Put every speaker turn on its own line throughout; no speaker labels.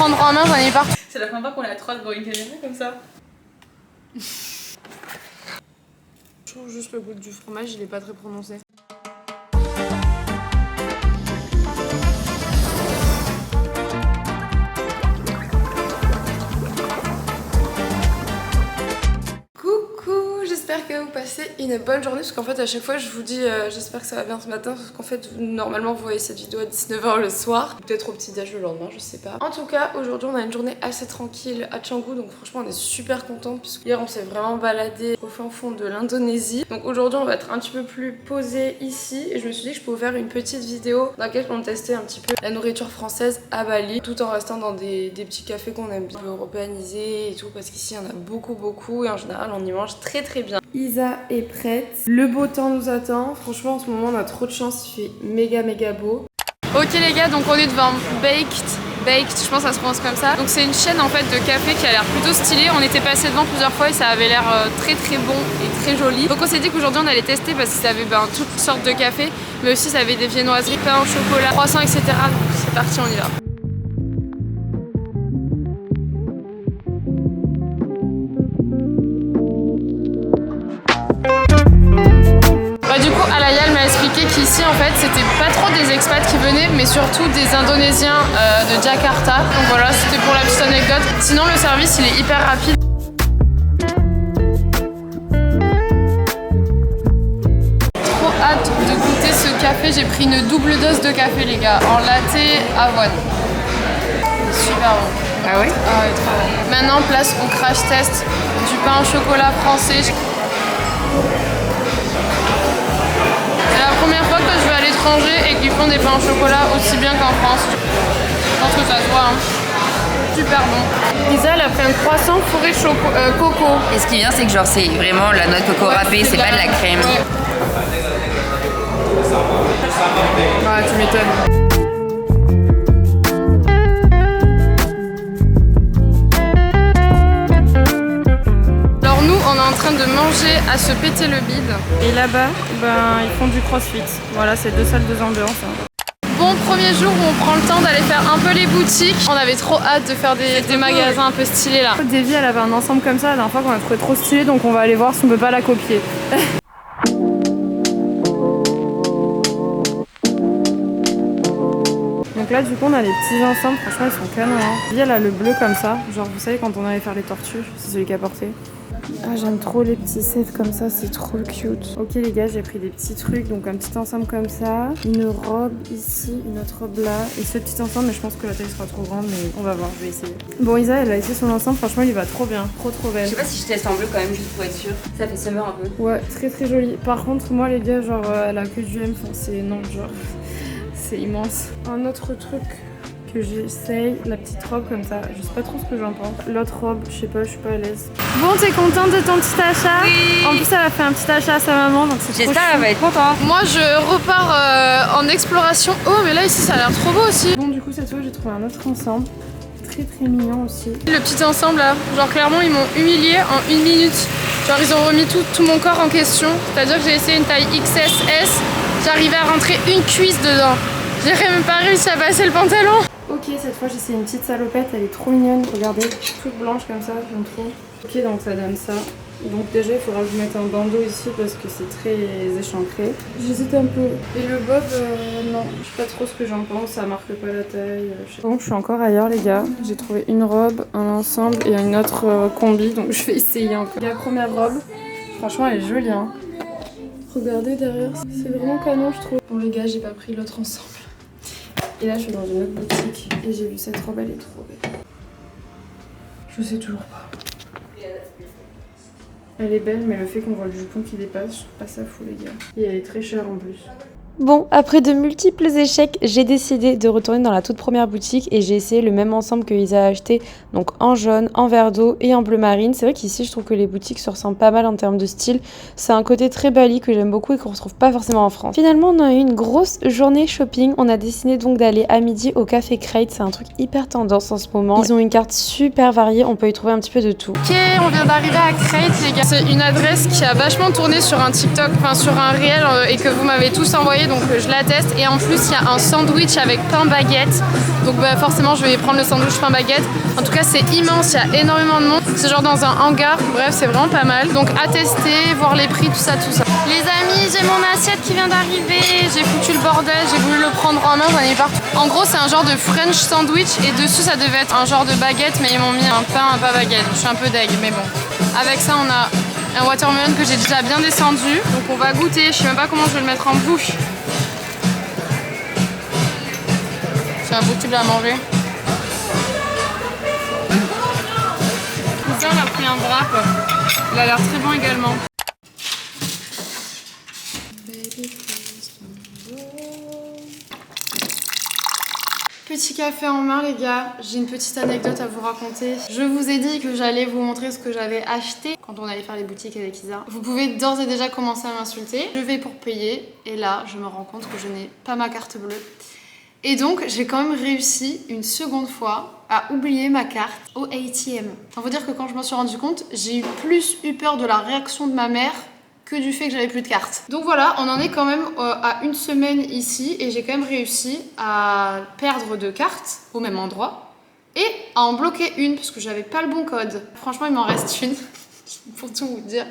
prendre en main, j'en ai partout.
C'est la première fois qu'on est à 3 devant une caméra comme ça.
Je trouve juste le goût du fromage, il est pas très prononcé. J'espère que vous passez une bonne journée parce qu'en fait à chaque fois je vous dis j'espère que ça va bien ce matin parce qu'en fait normalement vous voyez cette vidéo à 19 h le soir, peut-être au petit déj le lendemain, je sais pas. En tout cas aujourd'hui on a une journée assez tranquille à Canggu, donc franchement on est super contents puisque hier on s'est vraiment baladé au fin fond de l'Indonésie. Donc aujourd'hui on va être un petit peu plus posé ici et je me suis dit que je pouvais faire une petite vidéo dans laquelle on testait un petit peu la nourriture française à Bali tout en restant dans des petits cafés qu'on aime bien européanisés et tout parce qu'ici il y en a beaucoup et en général on y mange très bien. Isa est prête, le beau temps nous attend, franchement en ce moment on a trop de chance, il fait méga beau. Ok les gars, donc on est devant Baked, je pense que ça se prononce comme ça. Donc c'est une chaîne en fait de café qui a l'air plutôt stylée, on était passé devant plusieurs fois et ça avait l'air très bon et très joli. Donc on s'est dit qu'aujourd'hui on allait tester parce que ça avait toutes sortes de cafés, mais aussi ça avait des viennoiseries, pain au chocolat, croissants etc. Donc c'est parti, on y va. Qu'ici en fait c'était pas trop des expats qui venaient mais surtout des Indonésiens de Jakarta. Donc voilà, c'était pour la petite anecdote. Sinon le service il est hyper rapide. Trop hâte de goûter ce café, j'ai pris une double dose de café les gars, en latte avoine. Super bon.
Ah ouais?
Ah ouais, trop bon. Maintenant place au crash test du pain au chocolat français. Première fois que je vais à l'étranger et qu'ils font des pains au chocolat aussi bien qu'en France. Je pense que ça se voit. Hein. Super bon. Isa elle a pris un croissant fourré coco.
Et ce qui est bien c'est que genre c'est vraiment la noix de coco râpée, c'est pas de la crème.
Ouais. Ah tu m'étonnes. On est en train de manger à se péter le bide. Et là-bas, ils font du crossfit. Voilà, c'est 2 salles, 2 ambiances. Bon, premier jour où on prend le temps d'aller faire un peu les boutiques. On avait trop hâte de faire des magasins un peu stylés là. Davy, elle avait un ensemble comme ça la dernière fois qu'on a trouvé trop stylé, donc on va aller voir si on peut pas la copier. Donc là du coup on a les petits ensembles, franchement ils sont canons. Hein. Elle a le bleu comme ça, genre vous savez quand on allait faire les tortues, c'est celui qui a porté. Ah j'aime trop les petits sets comme ça, c'est trop cute. Ok les gars, j'ai pris des petits trucs, donc un petit ensemble comme ça, une robe ici, une autre robe là, et ce petit ensemble, mais je pense que la taille sera trop grande, mais on va voir, je vais essayer. Bon Isa, elle a essayé son ensemble, franchement il va trop bien, trop belle.
Je sais pas si je teste en bleu quand même, juste pour être sûre. Ça fait summer un peu.
Ouais, très joli. Par contre moi les gars, genre elle a que du M, enfin, c'est énorme, genre c'est immense. Un autre truc que j'essaye, la petite robe comme ça, je sais pas trop ce que j'en pense. L'autre robe, je sais pas, je suis pas à l'aise. Bon, t'es contente de ton petit achat?
Oui.
En plus, elle a fait un petit achat à sa maman, donc c'est trop chou.
J'espère qu'elle va être contente.
Moi, je repars en exploration. Oh, mais là, ici, ça a l'air trop beau aussi. Bon, du coup, cette fois, j'ai trouvé un autre ensemble. Très mignon aussi. Le petit ensemble là, genre clairement, ils m'ont humilié en 1 minute. Genre, ils ont remis tout mon corps en question. C'est-à-dire que j'ai essayé une taille XS, j'arrivais à rentrer une cuisse dedans. J'ai même pas réussi à passer le pantalon. Ok, cette fois j'ai essayé une petite salopette, elle est trop mignonne, regardez, toute blanche comme ça, j'aime trop. Ok, donc ça donne ça. Donc déjà il faudra que je mette un bandeau ici parce que c'est très échancré. J'hésite un peu. Et le bob, non, je sais pas trop ce que j'en pense, ça marque pas la taille. Donc je suis encore ailleurs les gars, j'ai trouvé une robe, un ensemble et une autre combi, donc je vais essayer encore. La première robe, franchement elle est jolie hein. Regardez derrière, c'est vraiment canon je trouve. Bon les gars, j'ai pas pris l'autre ensemble. Et là je suis dans une autre boutique et j'ai vu cette robe, elle est trop belle. Je sais toujours pas. Elle est belle mais le fait qu'on voit le jupon qui dépasse, je trouve pas ça fou les gars. Et elle est très chère en plus.
Bon, après de multiples échecs, j'ai décidé de retourner dans la toute première boutique et j'ai essayé le même ensemble que Isa a acheté, donc en jaune, en vert d'eau et en bleu marine. C'est vrai qu'ici je trouve que les boutiques se ressemblent pas mal en termes de style. C'est un côté très Bali que j'aime beaucoup et qu'on retrouve pas forcément en France. Finalement, on a eu une grosse journée shopping. On a décidé donc d'aller à midi au Café Crate. C'est un truc hyper tendance en ce moment. Ils ont une carte super variée, on peut y trouver un petit peu de tout.
Ok, on vient d'arriver à Crate les gars. C'est une adresse qui a vachement tourné sur un TikTok, enfin sur un réel et que vous m'avez tous envoyé. donc je la teste. Et en plus il y a un sandwich avec pain baguette, donc bah, forcément je vais prendre le sandwich pain baguette. En tout cas c'est immense, il y a énormément de monde, c'est genre dans un hangar, bref c'est vraiment pas mal. Donc à tester, voir les prix, tout ça. Les amis, j'ai mon assiette qui vient d'arriver, j'ai foutu le bordel, j'ai voulu le prendre en main, j'en ai partout. En gros c'est un genre de French sandwich et dessus ça devait être un genre de baguette, mais ils m'ont mis un pain pas baguette, je suis un peu deg, mais bon. Avec ça on a un watermelon que j'ai déjà bien descendu, donc on va goûter, je sais même pas comment je vais le mettre en bouche. C'est impossible à manger. Ça, on a pris un wrap, il a l'air très bon également. Petit café en main les gars, j'ai une petite anecdote à vous raconter. Je vous ai dit que j'allais vous montrer ce que j'avais acheté quand on allait faire les boutiques avec Isa. Vous pouvez d'ores et déjà commencer à m'insulter. Je vais pour payer et là je me rends compte que je n'ai pas ma carte bleue. Et donc j'ai quand même réussi une seconde fois à oublier ma carte au ATM. Ça veut dire que quand je m'en suis rendu compte, j'ai plus eu peur de la réaction de ma mère que du fait que j'avais plus de cartes. Donc voilà, on en est quand même à une semaine ici et j'ai quand même réussi à perdre 2 cartes au même endroit et à en bloquer une parce que j'avais pas le bon code. Franchement, il m'en reste une pour tout vous dire.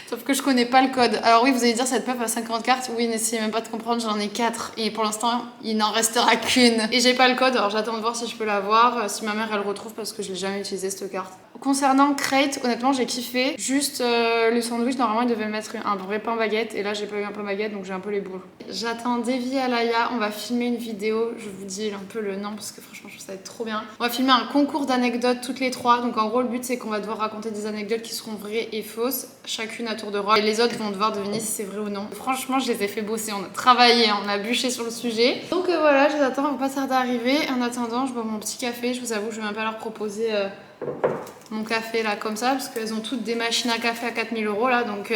Sauf que je connais pas le code. Alors oui, vous allez dire cette meuf a 50 cartes. Oui, n'essayez même pas de comprendre, j'en ai 4. Et pour l'instant, il n'en restera qu'une. Et j'ai pas le code, alors j'attends de voir si je peux l'avoir. Si ma mère, elle retrouve parce que je l'ai jamais utilisé cette carte. Concernant Crate, honnêtement, j'ai kiffé. Juste le sandwich, normalement, il devait mettre un vrai pain baguette. Et là, j'ai pas eu un pain baguette, donc j'ai un peu les boules. J'attends Davy et Alaya. On va filmer une vidéo. Je vous dis un peu le nom parce que franchement, je trouve ça va être trop bien. On va filmer un concours d'anecdotes toutes les 3. Donc en gros, le but, c'est qu'on va devoir raconter des anecdotes qui seront vraies et fausses. Chacune à tour de rôle. Et les autres vont devoir deviner si c'est vrai ou non. Franchement, je les ai fait bosser. On a travaillé, on a bûché sur le sujet. Donc voilà, je les attends. On va pas tarder à arriver. En attendant, je bois mon petit café. Je vous avoue, je vais même pas leur proposer mon café là comme ça parce qu'elles ont toutes des machines à café à 4000 € là. Donc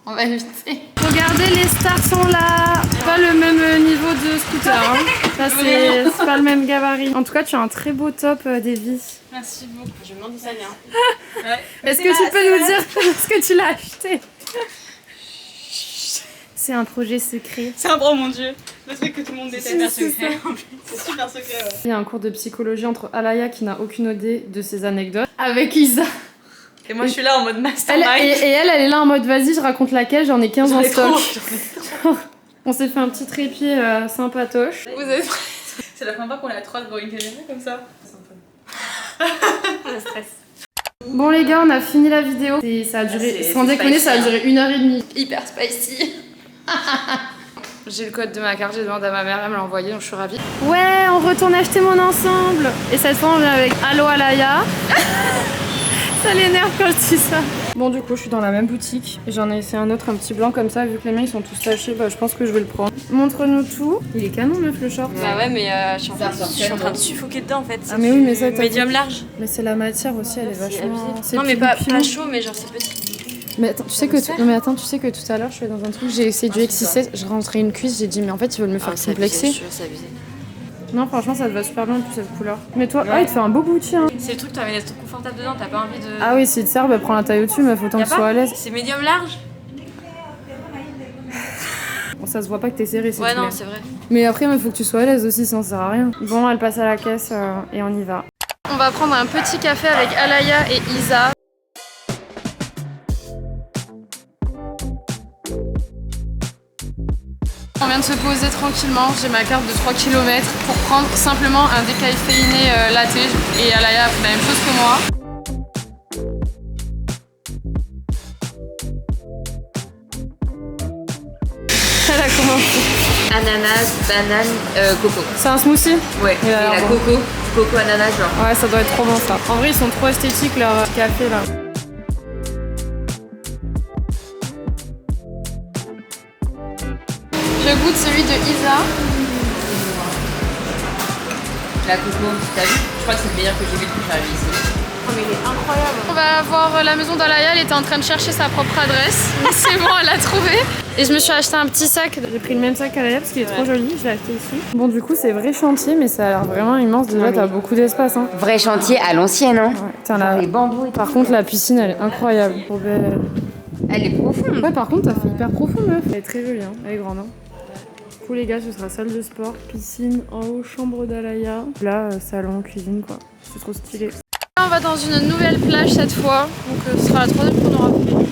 on va éviter. Regardez, les stars sont là. Pas le même niveau de scooter. Hein. Ça, c'est pas le même gabarit. En tout cas, tu as un très beau top, Davy.
Merci beaucoup. Je me demande d'où ça vient.
Ouais. Est-ce que tu peux nous dire ce que tu l'as acheté? C'est un projet secret.
C'est un oh mon dieu. Le truc que tout le monde déteste. C'est super secret. C'est super secret, ouais.
Il y a un cours de psychologie entre Alaya qui n'a aucune idée de ses anecdotes avec Isa.
Et moi je suis là en mode mastermind.
Elle est là en mode vas-y, je raconte laquelle, j'en ai 15 en stock. On s'est fait un petit trépied sympatoche.
Vous êtes prêts? C'est la première fois qu'on est à 3 de Going Academy comme ça.
Le stress. Bon les gars, on a fini la vidéo. Ça a duré, sans déconner, ça a duré 1h30. Hyper spicy. J'ai le code de ma carte, j'ai demandé à ma mère, elle me l'a envoyé, donc je suis ravie. Ouais, on retourne acheter mon ensemble. Et cette fois on vient avec Allo Alaya. Ça l'énerve quand je dis ça. Bon du coup je suis dans la même boutique. J'en ai fait un autre, un petit blanc comme ça. Vu que les miens ils sont tous tachés, bah, je pense que je vais le prendre. Montre-nous tout. Il est canon meuf le short.
Bah ouais mais je suis en train de suffoquer dedans en fait.
Ah mais oui mais ça
médium large.
Mais c'est la matière aussi, elle est vachement...
Non mais pas chaud mais genre c'est petit.
Mais attends, tu sais que tout à l'heure je suis dans un truc, j'ai essayé du XXS, je rentrais une cuisse, j'ai dit mais en fait ils veulent me faire complexer. Non franchement ça te va super bien en plus cette couleur. Mais toi, il te fait un beau bouti hein.
C'est le truc, t'as envie d'être confortable dedans, t'as pas envie de...
Ah oui, si te sert, bah prends la taille au-dessus, mais faut autant que tu sois à l'aise.
C'est médium large.
Bon ça se voit pas que t'es serré, c'est
ouais non c'est vrai.
Mais après il faut que tu sois à l'aise aussi, sinon ça sert à rien. Bon elle passe à la caisse et on y va. On va prendre un petit café avec Alaya et Isa. On vient de se poser tranquillement, j'ai ma carte de 3 km pour prendre simplement un décaféiné latte et Alaya a fait la même chose que moi. Elle a commencé.
Ananas, banane, coco.
C'est un smoothie?
Ouais, et la coco ananas genre.
Ouais, ça doit être trop bon ça. En vrai, ils sont trop esthétiques leur café là. Je goûte celui de Isa.
La coco, t'as vu? Je crois que c'est le meilleur que j'ai vu depuis que j'arrive ici.
Oh mais il est incroyable. On va voir la maison d'Alaya, elle était en train de chercher sa propre adresse. C'est bon, elle l'a trouvé. Et je me suis acheté un petit sac. J'ai pris le même sac qu'Alaya parce qu'il est trop joli, je l'ai acheté ici. Bon du coup c'est vrai chantier mais ça a l'air vraiment immense. Déjà t'as beaucoup d'espace hein.
Vrai chantier à l'ancienne hein.
Ouais, putain, les bambous. Par contre la piscine elle est incroyable. Trop belle.
Elle est profonde.
Ouais par contre t'as fait hyper profond meuf. Elle est très jolie hein, elle est grande hein. coup les gars, ce sera salle de sport, piscine en haut, chambre d'Alaya. Là, salon, cuisine quoi. C'est trop stylé. Là, on va dans une nouvelle plage cette fois, donc ce sera la troisième qu'on aura fait.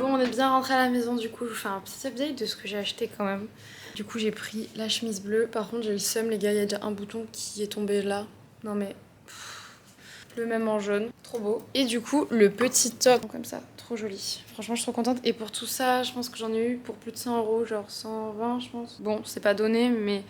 On est bien rentré à la maison, du coup je vous fais un petit update de ce que j'ai acheté quand même. Du coup j'ai pris la chemise bleue, par contre j'ai le seum les gars, il y a déjà un bouton qui est tombé là. Non mais le même en jaune, trop beau. Et du coup le petit top comme ça, trop joli. Franchement je suis trop contente et pour tout ça je pense que j'en ai eu pour plus de 100 €, genre 120 je pense. Bon c'est pas donné mais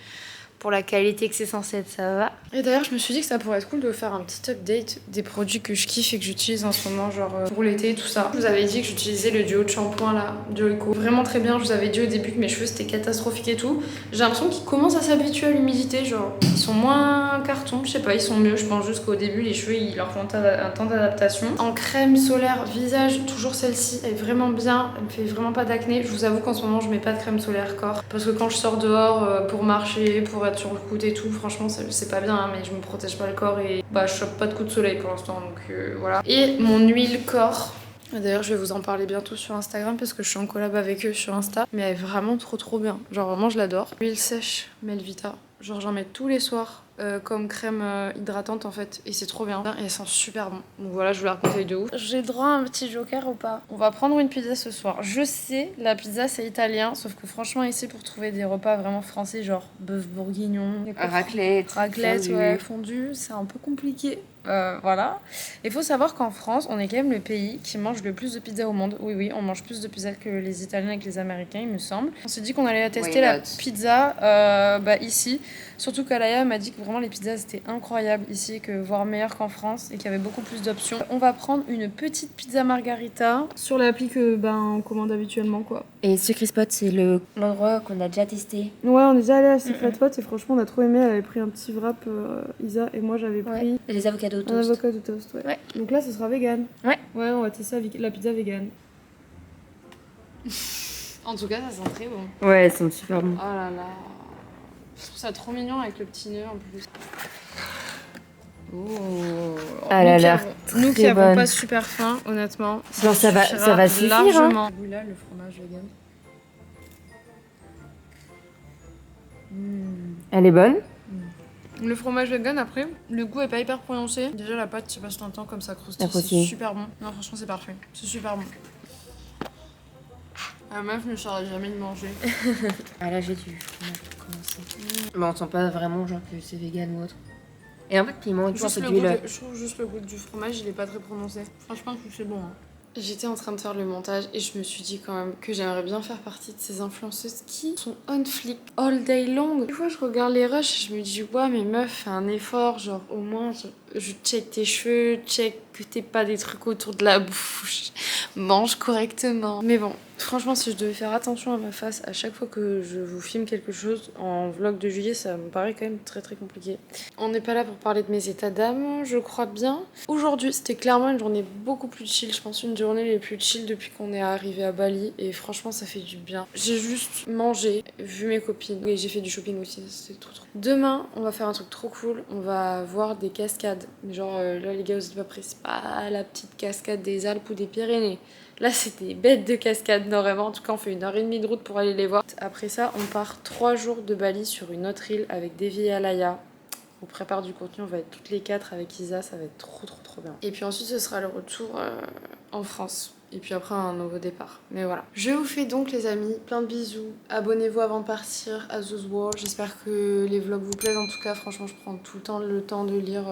pour la qualité que c'est censé être, ça va. Et d'ailleurs, je me suis dit que ça pourrait être cool de faire un petit update des produits que je kiffe et que j'utilise en ce moment, genre pour l'été, tout ça. Je vous avais dit que j'utilisais le duo de shampoing là, Duo Eco. Vraiment très bien, je vous avais dit au début que mes cheveux c'était catastrophique et tout. J'ai l'impression qu'ils commencent à s'habituer à l'humidité, genre ils sont moins carton, je sais pas, ils sont mieux. Je pense juste qu'au début, les cheveux, ils leur font un temps d'adaptation. En crème solaire visage, toujours celle-ci, elle est vraiment bien, elle me fait vraiment pas d'acné. Je vous avoue qu'en ce moment, je mets pas de crème solaire corps parce que quand je sors dehors pour marcher, pour être sur le coude et tout, franchement c'est pas bien hein, mais je me protège pas le corps et bah je chope pas de coups de soleil pour l'instant donc voilà. Et mon huile corps, d'ailleurs je vais vous en parler bientôt sur Instagram parce que je suis en collab avec eux sur Insta, mais elle est vraiment trop bien, genre vraiment je l'adore. Huile sèche Melvita, genre j'en mets tous les soirs comme crème hydratante en fait et c'est trop bien et elle sent super bon, donc voilà je vous la raconter de ouf. J'ai droit à un petit joker ou pas? On va prendre une pizza ce soir. Je sais la pizza c'est italien, sauf que franchement ici pour trouver des repas vraiment français genre bœuf bourguignon,
Raclette,
fondue. Ouais, fondue, c'est un peu compliqué. Voilà. Il faut savoir qu'en France, on est quand même le pays qui mange le plus de pizza au monde. Oui, on mange plus de pizza que les Italiens et que les Américains, il me semble. On s'est dit qu'on allait tester la pizza ici. Surtout qu'Alaya m'a dit que vraiment les pizzas étaient incroyables ici, que voire meilleures qu'en France et qu'il y avait beaucoup plus d'options. On va prendre une petite pizza margarita sur l'appli que on commande habituellement quoi.
Et Secret Spot, c'est l'endroit qu'on a déjà testé.
Ouais, on est déjà allé à Secret Spot et franchement on a trop aimé. Elle avait pris un petit wrap Isa et moi j'avais pris
les avocados toast.
Un avocado toast, ouais. Donc là ce sera vegan. Ouais, on va tester la pizza vegan. En tout cas ça sent très bon.
Ouais, elles sont super bon.
Oh là là. Je trouve ça trop mignon avec le petit nœud en plus. Oh.
Elle a l'air très
Nous qui avons
bonne.
pas super faim, honnêtement.
Genre ça va suffire.
Largement.
Hein.
Là le fromage vegan.
Elle est bonne.
Le fromage vegan après, le goût est pas hyper prononcé. Déjà la pâte, je sais pas si t'entends comme ça croustille, c'est super bon. Non franchement c'est parfait, c'est super bon. La meuf ne saurait jamais de manger.
Ah là j'ai du fromage pour commencer. Mais on sent pas vraiment genre que c'est vegan ou autre. Et un peu de piment et tout, un peu d'huile.
Je trouve juste le goût du fromage, il est pas très prononcé. Franchement je trouve que c'est bon. Hein. J'étais en train de faire le montage et je me suis dit quand même que j'aimerais bien faire partie de ces influenceuses qui sont on flick all day long. Des fois je regarde les rushs et je me dis ouais mais meuf fais un effort, genre au moins je check tes cheveux, check que t'aies pas des trucs autour de la bouche, mange correctement. Mais bon, franchement si je devais faire attention à ma face à chaque fois que je vous filme quelque chose en vlog de juillet, ça me paraît quand même très compliqué. On n'est pas là pour parler de mes états d'âme, je crois bien. Aujourd'hui c'était clairement une journée beaucoup plus chill, je pense une journée les plus chill depuis qu'on est arrivé à Bali et franchement ça fait du bien. J'ai juste mangé, vu mes copines et j'ai fait du shopping aussi, c'était trop. Demain on va faire un truc trop cool, on va voir des cascades. Genre là les gars vous êtes pas prêts, c'est pas la petite cascade des Alpes ou des Pyrénées. Là c'est des bêtes de cascades, non vraiment, en tout cas on fait 1h30 de route pour aller les voir. Après ça on part 3 jours de Bali sur une autre île avec Devi et Alaya. On prépare du contenu, on va être toutes les 4 avec Isa, ça va être trop bien. Et puis ensuite ce sera le retour en France. Et puis après un nouveau départ. Mais voilà. Je vous fais donc les amis, plein de bisous. Abonnez-vous avant de partir à Zouz World. J'espère que les vlogs vous plaisent. En tout cas franchement je prends tout le temps de lire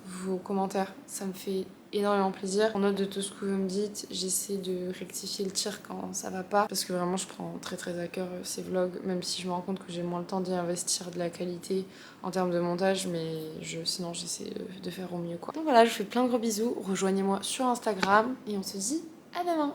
vos commentaires. Ça me fait énormément plaisir. En note de tout ce que vous me dites, j'essaie de rectifier le tir quand ça va pas. Parce que vraiment je prends très à cœur ces vlogs. Même si je me rends compte que j'ai moins le temps d'y investir de la qualité en termes de montage. Mais sinon j'essaie de faire au mieux quoi. Donc voilà, je vous fais plein de gros bisous. Rejoignez-moi sur Instagram et on se dit à demain.